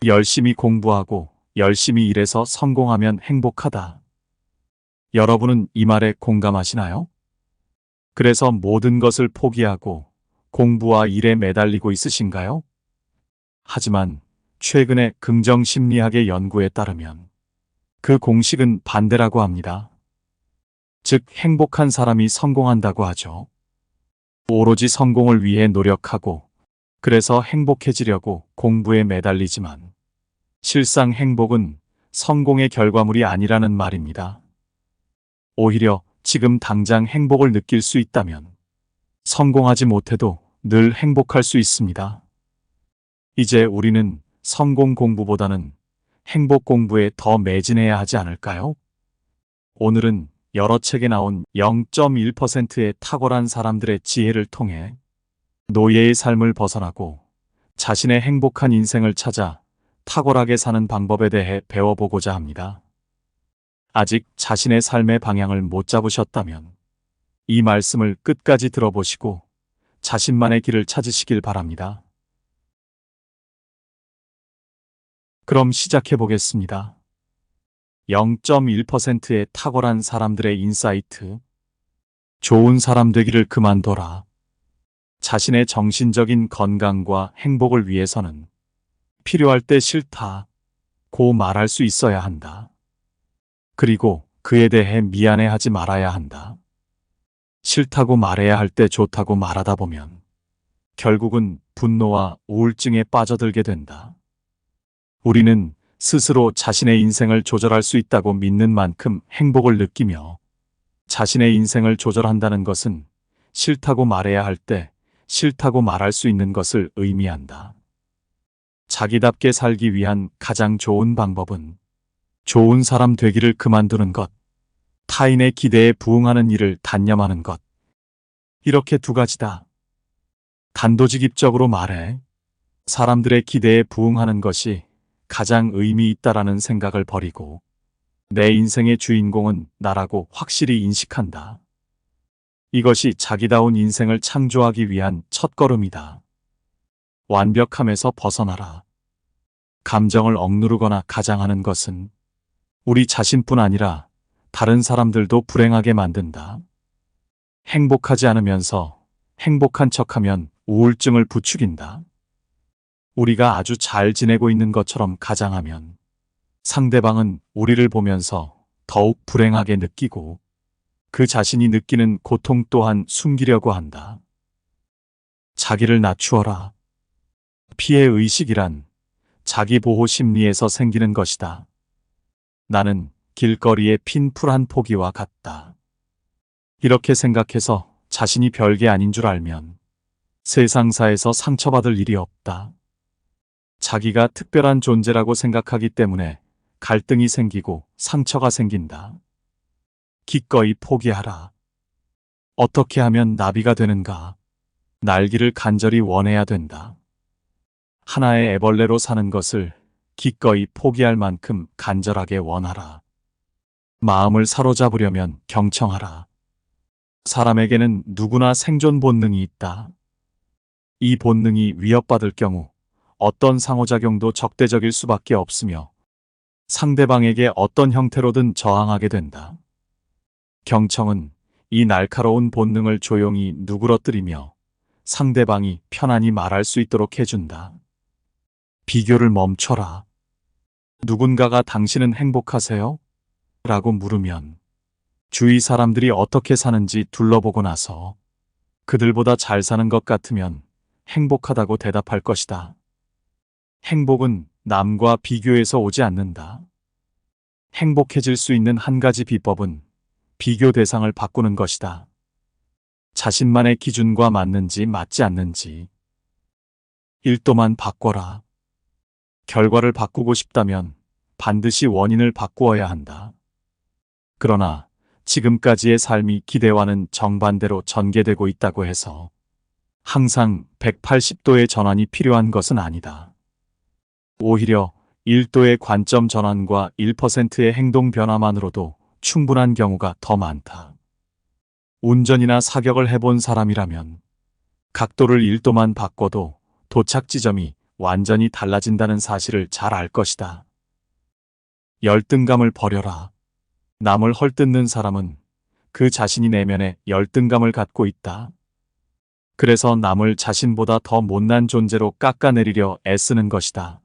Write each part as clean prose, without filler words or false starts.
열심히 공부하고 열심히 일해서 성공하면 행복하다. 여러분은 이 말에 공감하시나요? 그래서 모든 것을 포기하고 공부와 일에 매달리고 있으신가요? 하지만 최근의 긍정심리학의 연구에 따르면 그 공식은 반대라고 합니다. 즉, 행복한 사람이 성공한다고 하죠. 오로지 성공을 위해 노력하고 그래서 행복해지려고 공부에 매달리지만 실상 행복은 성공의 결과물이 아니라는 말입니다. 오히려 지금 당장 행복을 느낄 수 있다면 성공하지 못해도 늘 행복할 수 있습니다. 이제 우리는 성공 공부보다는 행복 공부에 더 매진해야 하지 않을까요? 오늘은 여러 책에 나온 0.1%의 탁월한 사람들의 지혜를 통해 노예의 삶을 벗어나고 자신의 행복한 인생을 찾아 탁월하게 사는 방법에 대해 배워보고자 합니다. 아직 자신의 삶의 방향을 못 잡으셨다면 이 말씀을 끝까지 들어보시고 자신만의 길을 찾으시길 바랍니다. 그럼 시작해 보겠습니다. 0.1%의 탁월한 사람들의 인사이트. 좋은 사람 되기를 그만둬라. 자신의 정신적인 건강과 행복을 위해서는 필요할 때 싫다고 말할 수 있어야 한다. 그리고 그에 대해 미안해하지 말아야 한다. 싫다고 말해야 할 때 좋다고 말하다 보면 결국은 분노와 우울증에 빠져들게 된다. 우리는 스스로 자신의 인생을 조절할 수 있다고 믿는 만큼 행복을 느끼며 자신의 인생을 조절한다는 것은 싫다고 말해야 할 때 싫다고 말할 수 있는 것을 의미한다. 자기답게 살기 위한 가장 좋은 방법은 좋은 사람 되기를 그만두는 것, 타인의 기대에 부응하는 일을 단념하는 것. 이렇게 두 가지다. 단도직입적으로 말해 사람들의 기대에 부응하는 것이 가장 의미 있다라는 생각을 버리고 내 인생의 주인공은 나라고 확실히 인식한다. 이것이 자기다운 인생을 창조하기 위한 첫걸음이다. 완벽함에서 벗어나라. 감정을 억누르거나 가장하는 것은 우리 자신뿐 아니라 다른 사람들도 불행하게 만든다. 행복하지 않으면서 행복한 척하면 우울증을 부추긴다. 우리가 아주 잘 지내고 있는 것처럼 가장하면 상대방은 우리를 보면서 더욱 불행하게 느끼고 그 자신이 느끼는 고통 또한 숨기려고 한다. 자기를 낮추어라. 피해의식이란 자기보호 심리에서 생기는 것이다. 나는 길거리에 핀 풀 한 포기와 같다. 이렇게 생각해서 자신이 별게 아닌 줄 알면 세상사에서 상처받을 일이 없다. 자기가 특별한 존재라고 생각하기 때문에 갈등이 생기고 상처가 생긴다. 기꺼이 포기하라. 어떻게 하면 나비가 되는가? 날기를 간절히 원해야 된다. 하나의 애벌레로 사는 것을 기꺼이 포기할 만큼 간절하게 원하라. 마음을 사로잡으려면 경청하라. 사람에게는 누구나 생존 본능이 있다. 이 본능이 위협받을 경우 어떤 상호작용도 적대적일 수밖에 없으며 상대방에게 어떤 형태로든 저항하게 된다. 경청은 이 날카로운 본능을 조용히 누그러뜨리며 상대방이 편안히 말할 수 있도록 해준다. 비교를 멈춰라. 누군가가 당신은 행복하세요? 라고 물으면 주위 사람들이 어떻게 사는지 둘러보고 나서 그들보다 잘 사는 것 같으면 행복하다고 대답할 것이다. 행복은 남과 비교해서 오지 않는다. 행복해질 수 있는 한 가지 비법은 비교 대상을 바꾸는 것이다. 자신만의 기준과 맞는지 맞지 않는지 1도만 바꿔라. 결과를 바꾸고 싶다면 반드시 원인을 바꾸어야 한다. 그러나 지금까지의 삶이 기대와는 정반대로 전개되고 있다고 해서 항상 180도의 전환이 필요한 것은 아니다. 오히려 1도의 관점 전환과 1%의 행동 변화만으로도 충분한 경우가 더 많다. 운전이나 사격을 해본 사람이라면 각도를 1도만 바꿔도 도착 지점이 완전히 달라진다는 사실을 잘 알 것이다. 열등감을 버려라. 남을 헐뜯는 사람은 그 자신이 내면에 열등감을 갖고 있다. 그래서 남을 자신보다 더 못난 존재로 깎아내리려 애쓰는 것이다.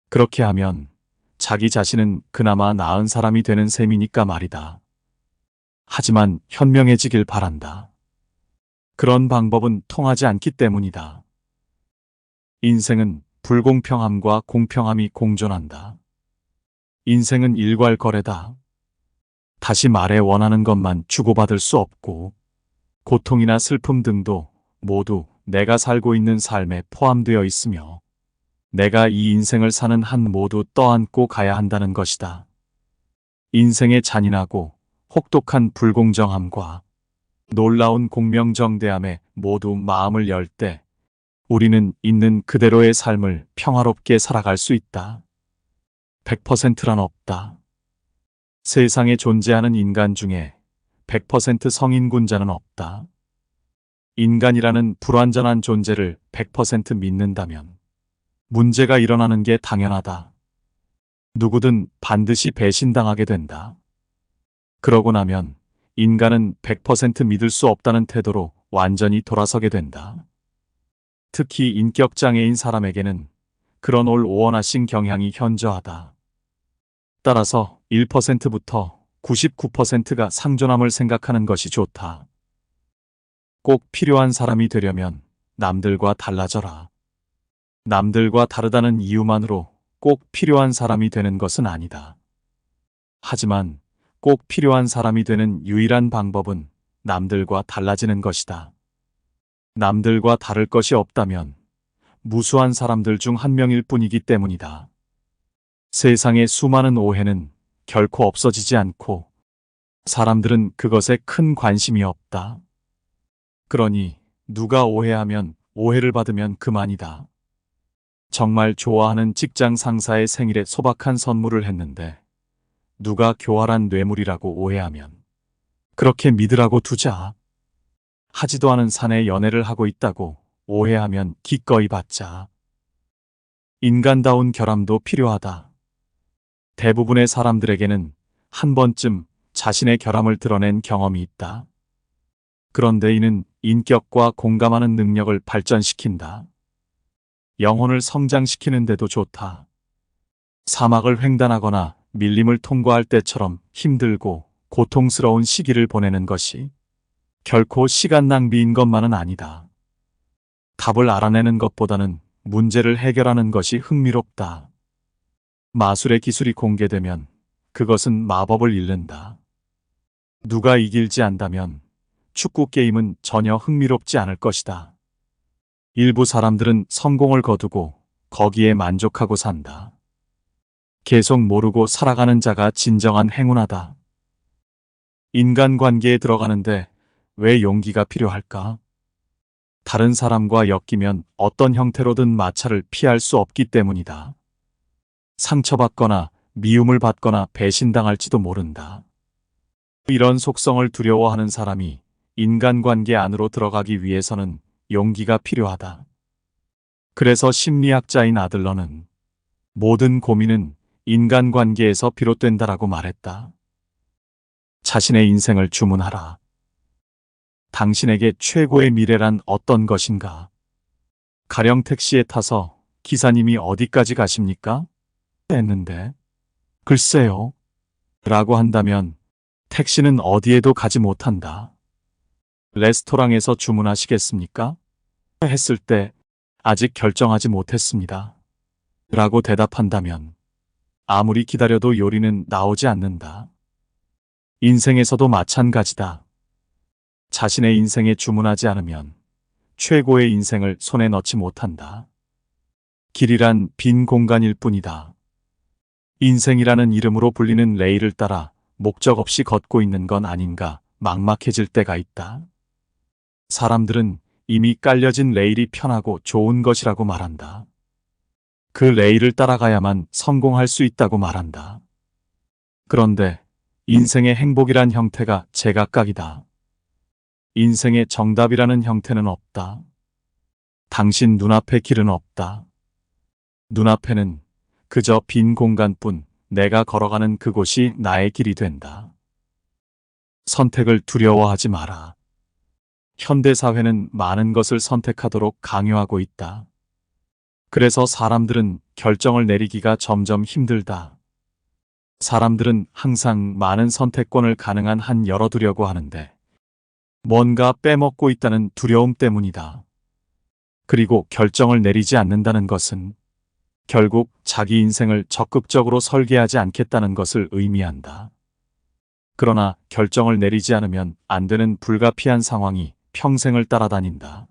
그렇게 하면 자기 자신은 그나마 나은 사람이 되는 셈이니까 말이다. 하지만 현명해지길 바란다. 그런 방법은 통하지 않기 때문이다. 인생은 불공평함과 공평함이 공존한다. 인생은 일괄거래다. 다시 말해 원하는 것만 주고받을 수 없고 고통이나 슬픔 등도 모두 내가 살고 있는 삶에 포함되어 있으며 내가 이 인생을 사는 한 모두 떠안고 가야 한다는 것이다. 인생의 잔인하고 혹독한 불공정함과 놀라운 공명정대함에 모두 마음을 열 때 우리는 있는 그대로의 삶을 평화롭게 살아갈 수 있다. 100%란 없다. 세상에 존재하는 인간 중에 100% 성인군자는 없다. 인간이라는 불완전한 존재를 100% 믿는다면 문제가 일어나는 게 당연하다. 누구든 반드시 배신당하게 된다. 그러고 나면 인간은 100% 믿을 수 없다는 태도로 완전히 돌아서게 된다. 특히 인격장애인 사람에게는 그런 올 오원하신 경향이 현저하다. 따라서 1%부터 99%가 상존함을 생각하는 것이 좋다. 꼭 필요한 사람이 되려면 남들과 달라져라. 남들과 다르다는 이유만으로 꼭 필요한 사람이 되는 것은 아니다. 하지만 꼭 필요한 사람이 되는 유일한 방법은 남들과 달라지는 것이다. 남들과 다를 것이 없다면 무수한 사람들 중 한 명일 뿐이기 때문이다. 세상의 수많은 오해는 결코 없어지지 않고 사람들은 그것에 큰 관심이 없다. 그러니 누가 오해하면 오해를 받으면 그만이다. 정말 좋아하는 직장 상사의 생일에 소박한 선물을 했는데 누가 교활한 뇌물이라고 오해하면 그렇게 믿으라고 두자. 하지도 않은 사내 연애를 하고 있다고 오해하면 기꺼이 받자. 인간다운 결함도 필요하다. 대부분의 사람들에게는 한 번쯤 자신의 결함을 드러낸 경험이 있다. 그런데 이는 인격과 공감하는 능력을 발전시킨다. 영혼을 성장시키는 데도 좋다. 사막을 횡단하거나 밀림을 통과할 때처럼 힘들고 고통스러운 시기를 보내는 것이 결코 시간 낭비인 것만은 아니다. 답을 알아내는 것보다는 문제를 해결하는 것이 흥미롭다. 마술의 기술이 공개되면 그것은 마법을 잃는다. 누가 이길지 안다면 축구 게임은 전혀 흥미롭지 않을 것이다. 일부 사람들은 성공을 거두고 거기에 만족하고 산다. 계속 모르고 살아가는 자가 진정한 행운하다. 인간관계에 들어가는데 왜 용기가 필요할까? 다른 사람과 엮이면 어떤 형태로든 마찰을 피할 수 없기 때문이다. 상처받거나 미움을 받거나 배신당할지도 모른다. 이런 속성을 두려워하는 사람이 인간관계 안으로 들어가기 위해서는 용기가 필요하다. 그래서 심리학자인 아들러는 모든 고민은 인간관계에서 비롯된다라고 말했다. 자신의 인생을 주문하라. 당신에게 최고의 미래란 어떤 것인가? 가령 택시에 타서 기사님이 어디까지 가십니까? 했는데 글쎄요 라고 한다면 택시는 어디에도 가지 못한다. 레스토랑에서 주문하시겠습니까? 했을 때 아직 결정하지 못했습니다. 라고 대답한다면 아무리 기다려도 요리는 나오지 않는다. 인생에서도 마찬가지다. 자신의 인생에 주문하지 않으면 최고의 인생을 손에 넣지 못한다. 길이란 빈 공간일 뿐이다. 인생이라는 이름으로 불리는 레일을 따라 목적 없이 걷고 있는 건 아닌가 막막해질 때가 있다. 사람들은 이미 깔려진 레일이 편하고 좋은 것이라고 말한다. 그 레일을 따라가야만 성공할 수 있다고 말한다. 그런데 인생의 행복이란 형태가 제각각이다. 인생의 정답이라는 형태는 없다. 당신 눈앞에 길은 없다. 눈앞에는 그저 빈 공간뿐. 내가 걸어가는 그곳이 나의 길이 된다. 선택을 두려워하지 마라. 현대사회는 많은 것을 선택하도록 강요하고 있다. 그래서 사람들은 결정을 내리기가 점점 힘들다. 사람들은 항상 많은 선택권을 가능한 한 열어두려고 하는데 뭔가 빼먹고 있다는 두려움 때문이다. 그리고 결정을 내리지 않는다는 것은 결국 자기 인생을 적극적으로 설계하지 않겠다는 것을 의미한다. 그러나 결정을 내리지 않으면 안 되는 불가피한 상황이 평생을 따라다닌다.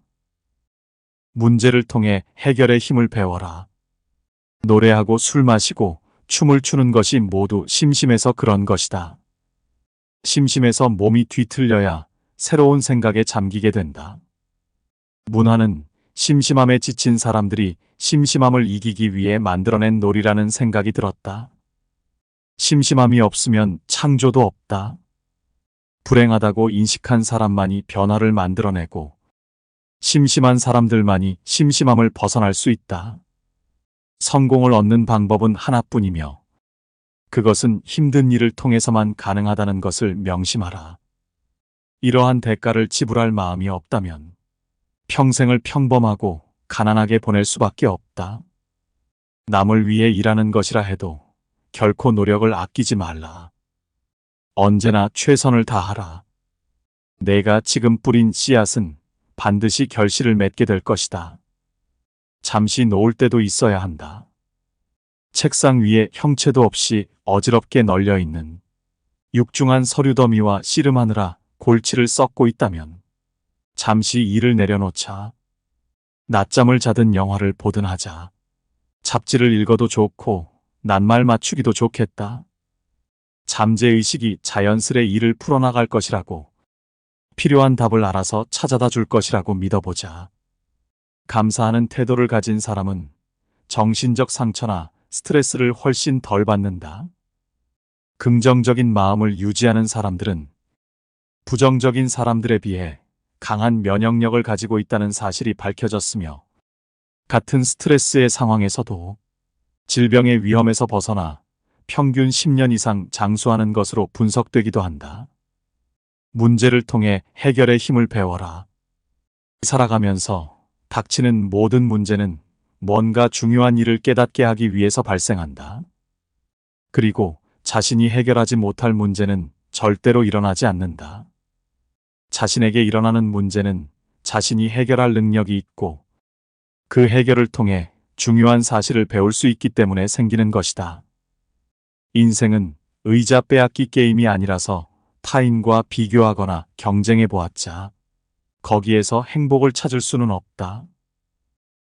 문제를 통해 해결의 힘을 배워라. 노래하고 술 마시고 춤을 추는 것이 모두 심심해서 그런 것이다. 심심해서 몸이 뒤틀려야 새로운 생각에 잠기게 된다. 문화는 심심함에 지친 사람들이 심심함을 이기기 위해 만들어낸 놀이라는 생각이 들었다. 심심함이 없으면 창조도 없다. 불행하다고 인식한 사람만이 변화를 만들어내고 심심한 사람들만이 심심함을 벗어날 수 있다. 성공을 얻는 방법은 하나뿐이며 그것은 힘든 일을 통해서만 가능하다는 것을 명심하라. 이러한 대가를 지불할 마음이 없다면 평생을 평범하고 가난하게 보낼 수밖에 없다. 남을 위해 일하는 것이라 해도 결코 노력을 아끼지 말라. 언제나 최선을 다하라. 내가 지금 뿌린 씨앗은 반드시 결실을 맺게 될 것이다. 잠시 놓을 때도 있어야 한다. 책상 위에 형체도 없이 어지럽게 널려 있는 육중한 서류 더미와 씨름하느라 골치를 썩고 있다면 잠시 일을 내려놓자. 낮잠을 자든 영화를 보든 하자. 잡지를 읽어도 좋고 낱말 맞추기도 좋겠다. 잠재의식이 자연스레 일을 풀어나갈 것이라고, 필요한 답을 알아서 찾아다 줄 것이라고 믿어보자. 감사하는 태도를 가진 사람은 정신적 상처나 스트레스를 훨씬 덜 받는다. 긍정적인 마음을 유지하는 사람들은 부정적인 사람들에 비해 강한 면역력을 가지고 있다는 사실이 밝혀졌으며 같은 스트레스의 상황에서도 질병의 위험에서 벗어나 평균 10년 이상 장수하는 것으로 분석되기도 한다. 문제를 통해 해결의 힘을 배워라. 살아가면서 닥치는 모든 문제는 뭔가 중요한 일을 깨닫게 하기 위해서 발생한다. 그리고 자신이 해결하지 못할 문제는 절대로 일어나지 않는다. 자신에게 일어나는 문제는 자신이 해결할 능력이 있고 그 해결을 통해 중요한 사실을 배울 수 있기 때문에 생기는 것이다. 인생은 의자 빼앗기 게임이 아니라서 타인과 비교하거나 경쟁해 보았자 거기에서 행복을 찾을 수는 없다.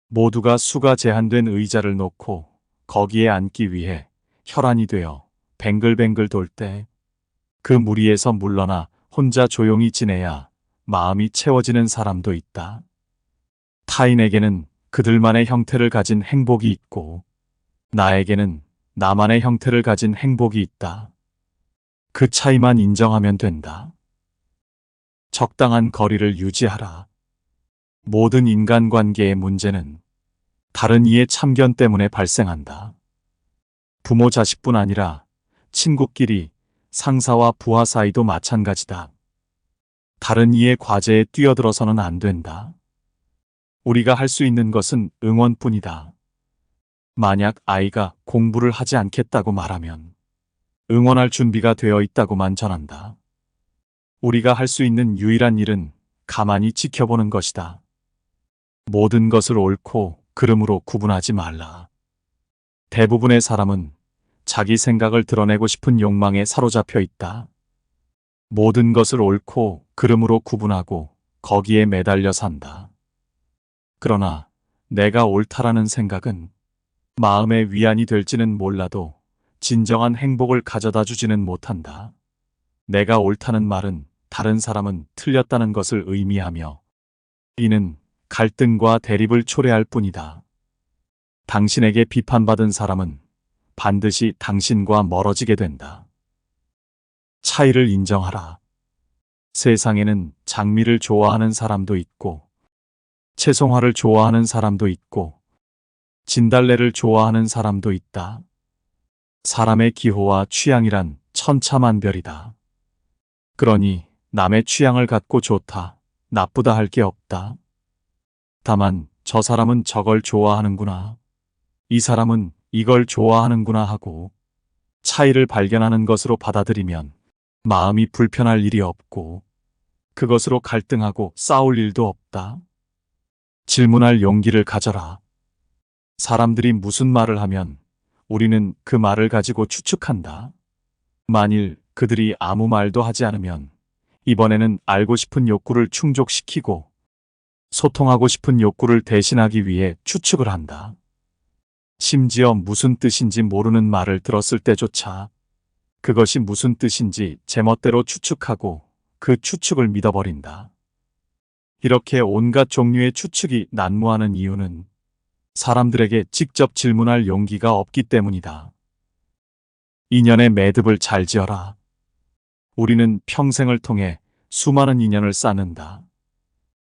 모두가 수가 제한된 의자를 놓고 거기에 앉기 위해 혈안이 되어 뱅글뱅글 돌 때 그 무리에서 물러나 혼자 조용히 지내야 마음이 채워지는 사람도 있다. 타인에게는 그들만의 형태를 가진 행복이 있고 나에게는 나만의 형태를 가진 행복이 있다. 그 차이만 인정하면 된다. 적당한 거리를 유지하라. 모든 인간관계의 문제는 다른 이의 참견 때문에 발생한다. 부모 자식뿐 아니라 친구끼리, 상사와 부하 사이도 마찬가지다. 다른 이의 과제에 뛰어들어서는 안 된다. 우리가 할 수 있는 것은 응원뿐이다. 만약 아이가 공부를 하지 않겠다고 말하면 응원할 준비가 되어 있다고만 전한다. 우리가 할 수 있는 유일한 일은 가만히 지켜보는 것이다. 모든 것을 옳고 그름으로 구분하지 말라. 대부분의 사람은 자기 생각을 드러내고 싶은 욕망에 사로잡혀 있다. 모든 것을 옳고 그름으로 구분하고 거기에 매달려 산다. 그러나 내가 옳다라는 생각은 마음의 위안이 될지는 몰라도 진정한 행복을 가져다 주지는 못한다. 내가 옳다는 말은 다른 사람은 틀렸다는 것을 의미하며 이는 갈등과 대립을 초래할 뿐이다. 당신에게 비판받은 사람은 반드시 당신과 멀어지게 된다. 차이를 인정하라. 세상에는 장미를 좋아하는 사람도 있고 채송화를 좋아하는 사람도 있고 진달래를 좋아하는 사람도 있다. 사람의 기호와 취향이란 천차만별이다. 그러니 남의 취향을 갖고 좋다, 나쁘다 할 게 없다. 다만 저 사람은 저걸 좋아하는구나, 이 사람은 이걸 좋아하는구나 하고 차이를 발견하는 것으로 받아들이면 마음이 불편할 일이 없고 그것으로 갈등하고 싸울 일도 없다. 질문할 용기를 가져라. 사람들이 무슨 말을 하면 우리는 그 말을 가지고 추측한다. 만일 그들이 아무 말도 하지 않으면 이번에는 알고 싶은 욕구를 충족시키고 소통하고 싶은 욕구를 대신하기 위해 추측을 한다. 심지어 무슨 뜻인지 모르는 말을 들었을 때조차 그것이 무슨 뜻인지 제멋대로 추측하고 그 추측을 믿어버린다. 이렇게 온갖 종류의 추측이 난무하는 이유는 사람들에게 직접 질문할 용기가 없기 때문이다. 인연의 매듭을 잘 지어라. 우리는 평생을 통해 수많은 인연을 쌓는다.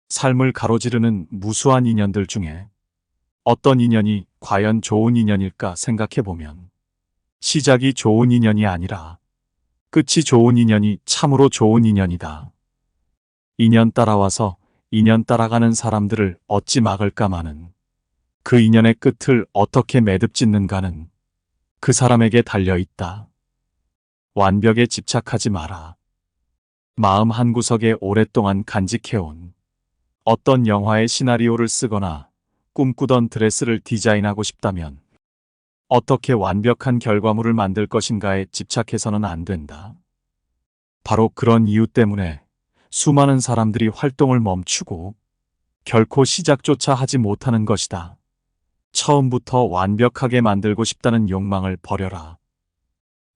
삶을 가로지르는 무수한 인연들 중에 어떤 인연이 과연 좋은 인연일까 생각해보면 시작이 좋은 인연이 아니라 끝이 좋은 인연이 참으로 좋은 인연이다. 인연 따라와서 인연 따라가는 사람들을 어찌 막을까마는 그 인연의 끝을 어떻게 매듭 짓는가는 그 사람에게 달려있다. 완벽에 집착하지 마라. 마음 한구석에 오랫동안 간직해온 어떤 영화의 시나리오를 쓰거나 꿈꾸던 드레스를 디자인하고 싶다면 어떻게 완벽한 결과물을 만들 것인가에 집착해서는 안 된다. 바로 그런 이유 때문에 수많은 사람들이 활동을 멈추고 결코 시작조차 하지 못하는 것이다. 처음부터 완벽하게 만들고 싶다는 욕망을 버려라.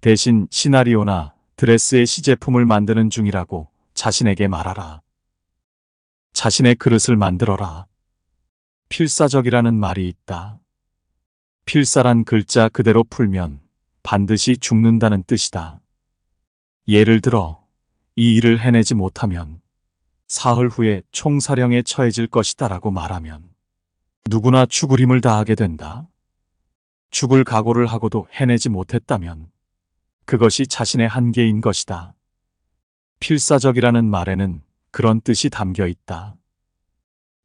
대신 시나리오나 드레스의 시제품을 만드는 중이라고 자신에게 말하라. 자신의 그릇을 만들어라. 필사적이라는 말이 있다. 필사란 글자 그대로 풀면 반드시 죽는다는 뜻이다. 예를 들어 이 일을 해내지 못하면 사흘 후에 총사령에 처해질 것이다 라고 말하면 누구나 죽을 힘을 다하게 된다. 죽을 각오를 하고도 해내지 못했다면 그것이 자신의 한계인 것이다. 필사적이라는 말에는 그런 뜻이 담겨 있다.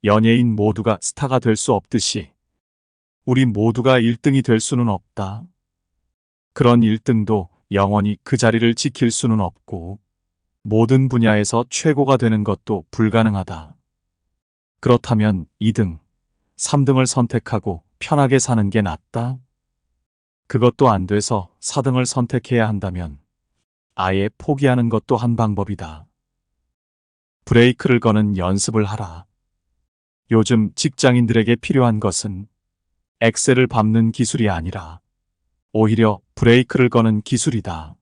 연예인 모두가 스타가 될 수 없듯이 우리 모두가 1등이 될 수는 없다. 그런 1등도 영원히 그 자리를 지킬 수는 없고 모든 분야에서 최고가 되는 것도 불가능하다. 그렇다면 2등, 3등을 선택하고 편하게 사는 게 낫다. 그것도 안 돼서 4등을 선택해야 한다면 아예 포기하는 것도 한 방법이다. 브레이크를 거는 연습을 하라. 요즘 직장인들에게 필요한 것은 엑셀을 밟는 기술이 아니라 오히려 브레이크를 거는 기술이다.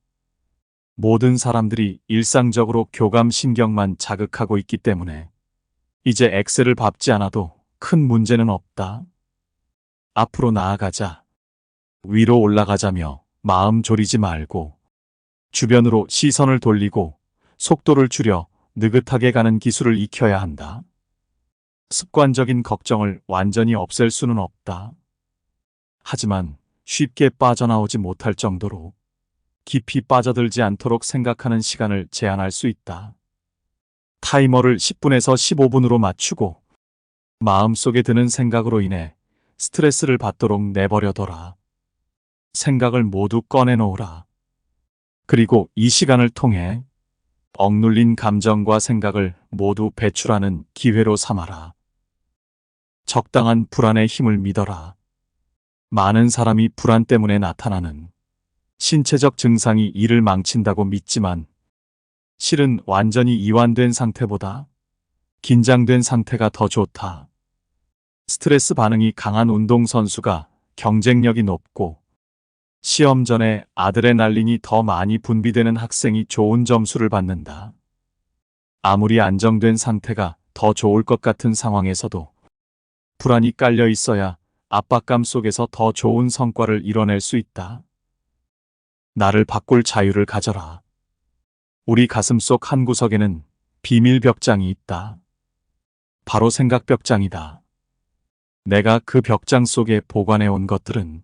모든 사람들이 일상적으로 교감신경만 자극하고 있기 때문에 이제 엑셀을 밟지 않아도 큰 문제는 없다. 앞으로 나아가자. 위로 올라가자며 마음 졸이지 말고 주변으로 시선을 돌리고 속도를 줄여 느긋하게 가는 기술을 익혀야 한다. 습관적인 걱정을 완전히 없앨 수는 없다. 하지만 쉽게 빠져나오지 못할 정도로 깊이 빠져들지 않도록 생각하는 시간을 제한할 수 있다. 타이머를 10분에서 15분으로 맞추고 마음속에 드는 생각으로 인해 스트레스를 받도록 내버려둬라. 생각을 모두 꺼내놓으라. 그리고 이 시간을 통해 억눌린 감정과 생각을 모두 배출하는 기회로 삼아라. 적당한 불안의 힘을 믿어라. 많은 사람이 불안 때문에 나타나는 신체적 증상이 일을 망친다고 믿지만 실은 완전히 이완된 상태보다 긴장된 상태가 더 좋다. 스트레스 반응이 강한 운동선수가 경쟁력이 높고 시험 전에 아드레날린이 더 많이 분비되는 학생이 좋은 점수를 받는다. 아무리 안정된 상태가 더 좋을 것 같은 상황에서도 불안이 깔려 있어야 압박감 속에서 더 좋은 성과를 이뤄낼 수 있다. 나를 바꿀 자유를 가져라. 우리 가슴속 한 구석에는 비밀 벽장이 있다. 바로 생각 벽장이다. 내가 그 벽장 속에 보관해온 것들은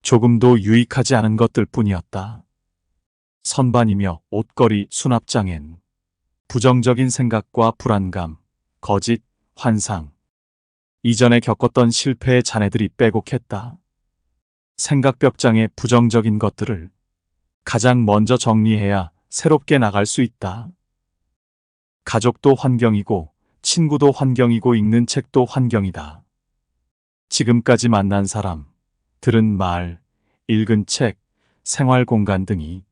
조금도 유익하지 않은 것들 뿐이었다. 선반이며 옷걸이 수납장엔 부정적인 생각과 불안감, 거짓, 환상, 이전에 겪었던 실패의 잔해들이 빼곡했다. 생각벽장의 부정적인 것들을 가장 먼저 정리해야 새롭게 나갈 수 있다. 가족도 환경이고, 친구도 환경이고, 읽는 책도 환경이다. 지금까지 만난 사람, 들은 말, 읽은 책, 생활 공간 등이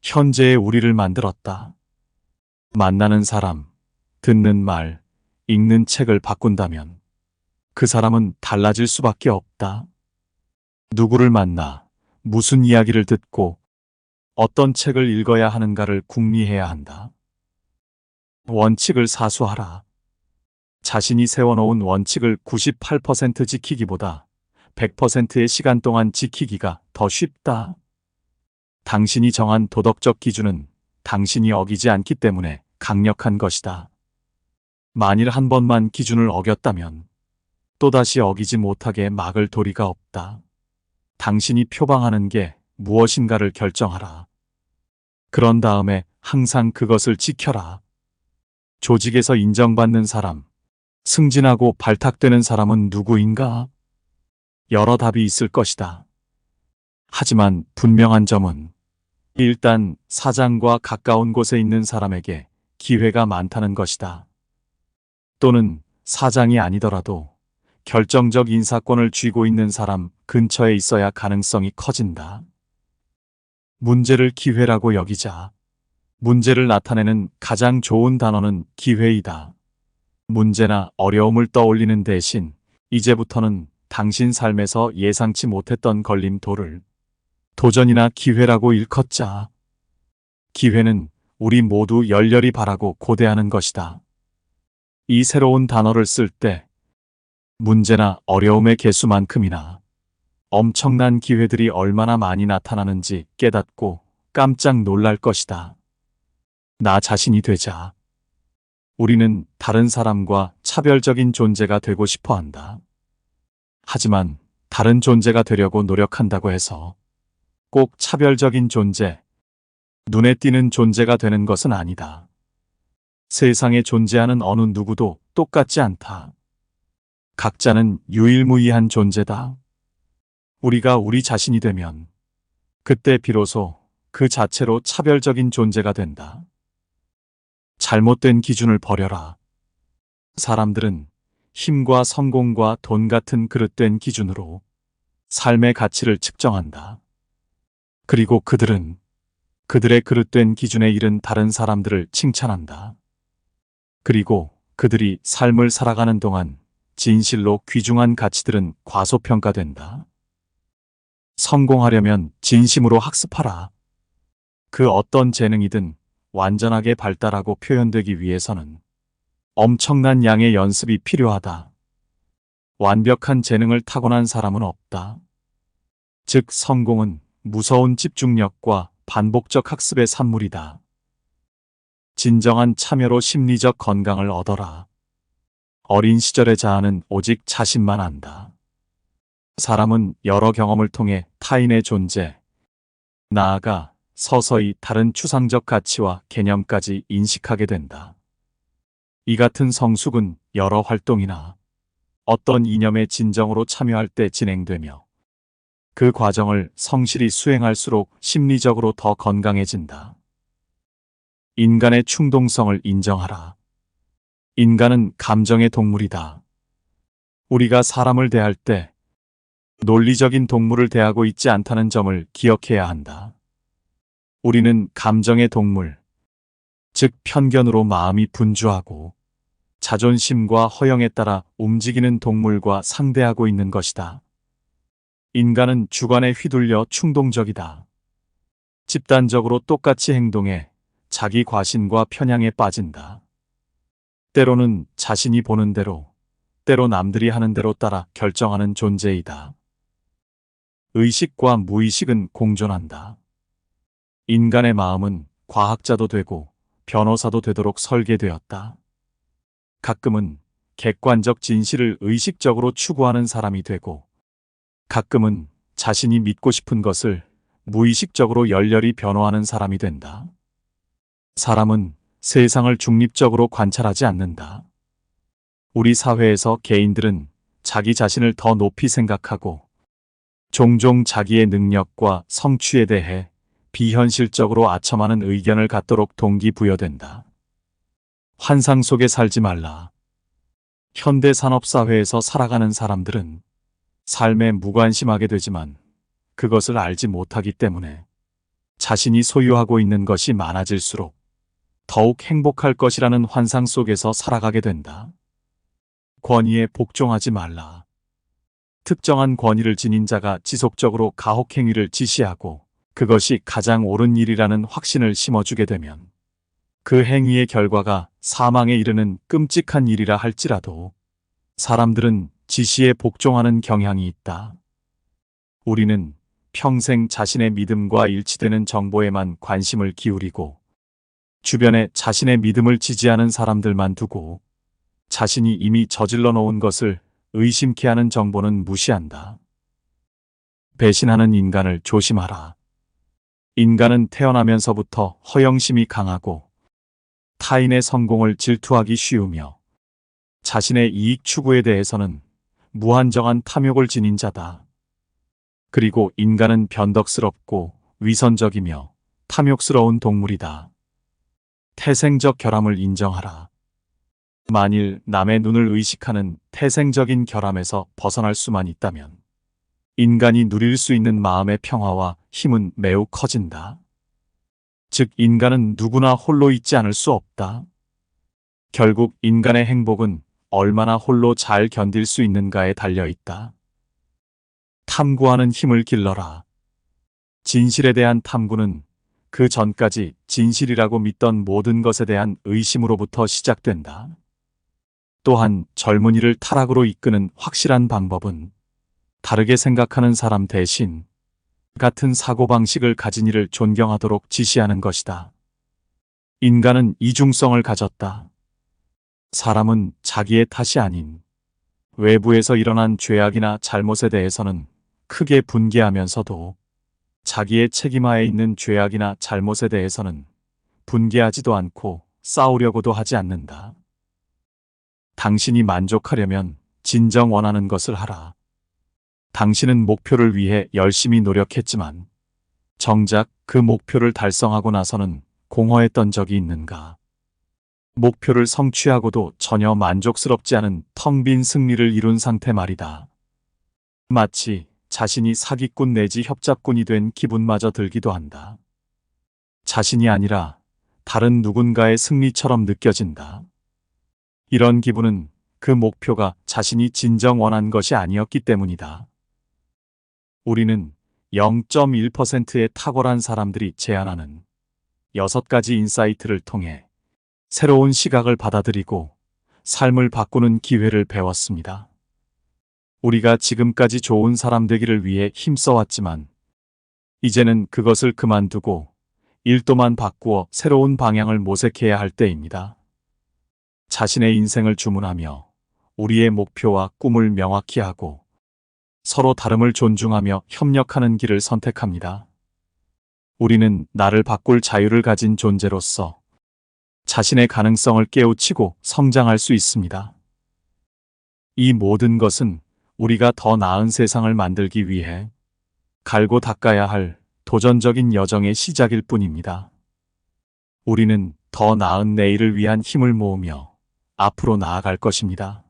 현재의 우리를 만들었다. 만나는 사람, 듣는 말, 읽는 책을 바꾼다면 그 사람은 달라질 수밖에 없다. 누구를 만나, 무슨 이야기를 듣고, 어떤 책을 읽어야 하는가를 궁리해야 한다. 원칙을 사수하라. 자신이 세워놓은 원칙을 98% 지키기보다 100%의 시간 동안 지키기가 더 쉽다. 당신이 정한 도덕적 기준은 당신이 어기지 않기 때문에 강력한 것이다. 만일 한 번만 기준을 어겼다면 또다시 어기지 못하게 막을 도리가 없다. 당신이 표방하는 게 무엇인가를 결정하라. 그런 다음에 항상 그것을 지켜라. 조직에서 인정받는 사람, 승진하고 발탁되는 사람은 누구인가? 여러 답이 있을 것이다. 하지만 분명한 점은 일단 사장과 가까운 곳에 있는 사람에게 기회가 많다는 것이다. 또는 사장이 아니더라도 결정적 인사권을 쥐고 있는 사람 근처에 있어야 가능성이 커진다. 문제를 기회라고 여기자. 문제를 나타내는 가장 좋은 단어는 기회이다. 문제나 어려움을 떠올리는 대신 이제부터는 당신 삶에서 예상치 못했던 걸림돌을 도전이나 기회라고 일컫자. 기회는 우리 모두 열렬히 바라고 고대하는 것이다. 이 새로운 단어를 쓸 때 문제나 어려움의 개수만큼이나 엄청난 기회들이 얼마나 많이 나타나는지 깨닫고 깜짝 놀랄 것이다. 나 자신이 되자. 우리는 다른 사람과 차별적인 존재가 되고 싶어 한다. 하지만 다른 존재가 되려고 노력한다고 해서 꼭 차별적인 존재, 눈에 띄는 존재가 되는 것은 아니다. 세상에 존재하는 어느 누구도 똑같지 않다. 각자는 유일무이한 존재다. 우리가 우리 자신이 되면 그때 비로소 그 자체로 차별적인 존재가 된다. 잘못된 기준을 버려라. 사람들은 힘과 성공과 돈 같은 그릇된 기준으로 삶의 가치를 측정한다. 그리고 그들은 그들의 그릇된 기준에 이른 다른 사람들을 칭찬한다. 그리고 그들이 삶을 살아가는 동안 진실로 귀중한 가치들은 과소평가된다. 성공하려면 진심으로 학습하라. 그 어떤 재능이든 완전하게 발달하고 표현되기 위해서는 엄청난 양의 연습이 필요하다. 완벽한 재능을 타고난 사람은 없다. 즉, 성공은 무서운 집중력과 반복적 학습의 산물이다. 진정한 참여로 심리적 건강을 얻어라. 어린 시절의 자아는 오직 자신만 안다. 사람은 여러 경험을 통해 타인의 존재, 나아가 서서히 다른 추상적 가치와 개념까지 인식하게 된다. 이 같은 성숙은 여러 활동이나 어떤 이념에 진정으로 참여할 때 진행되며 그 과정을 성실히 수행할수록 심리적으로 더 건강해진다. 인간의 충동성을 인정하라. 인간은 감정의 동물이다. 우리가 사람을 대할 때 논리적인 동물을 대하고 있지 않다는 점을 기억해야 한다. 우리는 감정의 동물, 즉 편견으로 마음이 분주하고 자존심과 허영에 따라 움직이는 동물과 상대하고 있는 것이다. 인간은 주관에 휘둘려 충동적이다. 집단적으로 똑같이 행동해 자기 과신과 편향에 빠진다. 때로는 자신이 보는 대로, 때로 남들이 하는 대로 따라 결정하는 존재이다. 의식과 무의식은 공존한다. 인간의 마음은 과학자도 되고 변호사도 되도록 설계되었다. 가끔은 객관적 진실을 의식적으로 추구하는 사람이 되고, 가끔은 자신이 믿고 싶은 것을 무의식적으로 열렬히 변호하는 사람이 된다. 사람은 세상을 중립적으로 관찰하지 않는다. 우리 사회에서 개인들은 자기 자신을 더 높이 생각하고 종종 자기의 능력과 성취에 대해 비현실적으로 아첨하는 의견을 갖도록 동기부여된다. 환상 속에 살지 말라. 현대 산업사회에서 살아가는 사람들은 삶에 무관심하게 되지만 그것을 알지 못하기 때문에 자신이 소유하고 있는 것이 많아질수록 더욱 행복할 것이라는 환상 속에서 살아가게 된다. 권위에 복종하지 말라. 특정한 권위를 지닌 자가 지속적으로 가혹행위를 지시하고 그것이 가장 옳은 일이라는 확신을 심어주게 되면 그 행위의 결과가 사망에 이르는 끔찍한 일이라 할지라도 사람들은 지시에 복종하는 경향이 있다. 우리는 평생 자신의 믿음과 일치되는 정보에만 관심을 기울이고 주변에 자신의 믿음을 지지하는 사람들만 두고 자신이 이미 저질러 놓은 것을 의심케 하는 정보는 무시한다. 배신하는 인간을 조심하라. 인간은 태어나면서부터 허영심이 강하고 타인의 성공을 질투하기 쉬우며 자신의 이익 추구에 대해서는 무한정한 탐욕을 지닌 자다. 그리고 인간은 변덕스럽고 위선적이며 탐욕스러운 동물이다. 태생적 결함을 인정하라. 만일 남의 눈을 의식하는 태생적인 결함에서 벗어날 수만 있다면 인간이 누릴 수 있는 마음의 평화와 힘은 매우 커진다. 즉, 인간은 누구나 홀로 있지 않을 수 없다. 결국 인간의 행복은 얼마나 홀로 잘 견딜 수 있는가에 달려 있다. 탐구하는 힘을 길러라. 진실에 대한 탐구는 그 전까지 진실이라고 믿던 모든 것에 대한 의심으로부터 시작된다. 또한 젊은이를 타락으로 이끄는 확실한 방법은 다르게 생각하는 사람 대신 같은 사고방식을 가진 이를 존경하도록 지시하는 것이다. 인간은 이중성을 가졌다. 사람은 자기의 탓이 아닌 외부에서 일어난 죄악이나 잘못에 대해서는 크게 분개하면서도 자기의 책임하에 있는 죄악이나 잘못에 대해서는 분개하지도 않고 싸우려고도 하지 않는다. 당신이 만족하려면 진정 원하는 것을 하라. 당신은 목표를 위해 열심히 노력했지만 정작 그 목표를 달성하고 나서는 공허했던 적이 있는가? 목표를 성취하고도 전혀 만족스럽지 않은 텅 빈 승리를 이룬 상태 말이다. 마치 자신이 사기꾼 내지 협잡꾼이 된 기분마저 들기도 한다. 자신이 아니라 다른 누군가의 승리처럼 느껴진다. 이런 기분은 그 목표가 자신이 진정 원한 것이 아니었기 때문이다. 우리는 0.1%의 탁월한 사람들이 제안하는 6가지 인사이트를 통해 새로운 시각을 받아들이고 삶을 바꾸는 기회를 배웠습니다. 우리가 지금까지 좋은 사람 되기를 위해 힘써왔지만 이제는 그것을 그만두고 일도만 바꾸어 새로운 방향을 모색해야 할 때입니다. 자신의 인생을 주문하며 우리의 목표와 꿈을 명확히 하고 서로 다름을 존중하며 협력하는 길을 선택합니다. 우리는 나를 바꿀 자유를 가진 존재로서 자신의 가능성을 깨우치고 성장할 수 있습니다. 이 모든 것은 우리가 더 나은 세상을 만들기 위해 갈고 닦아야 할 도전적인 여정의 시작일 뿐입니다. 우리는 더 나은 내일을 위한 힘을 모으며 앞으로 나아갈 것입니다.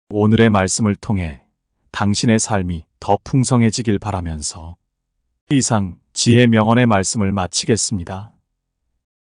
오늘의 말씀을 통해 당신의 삶이 더 풍성해지길 바라면서 이상 지혜 명언의 말씀을 마치겠습니다.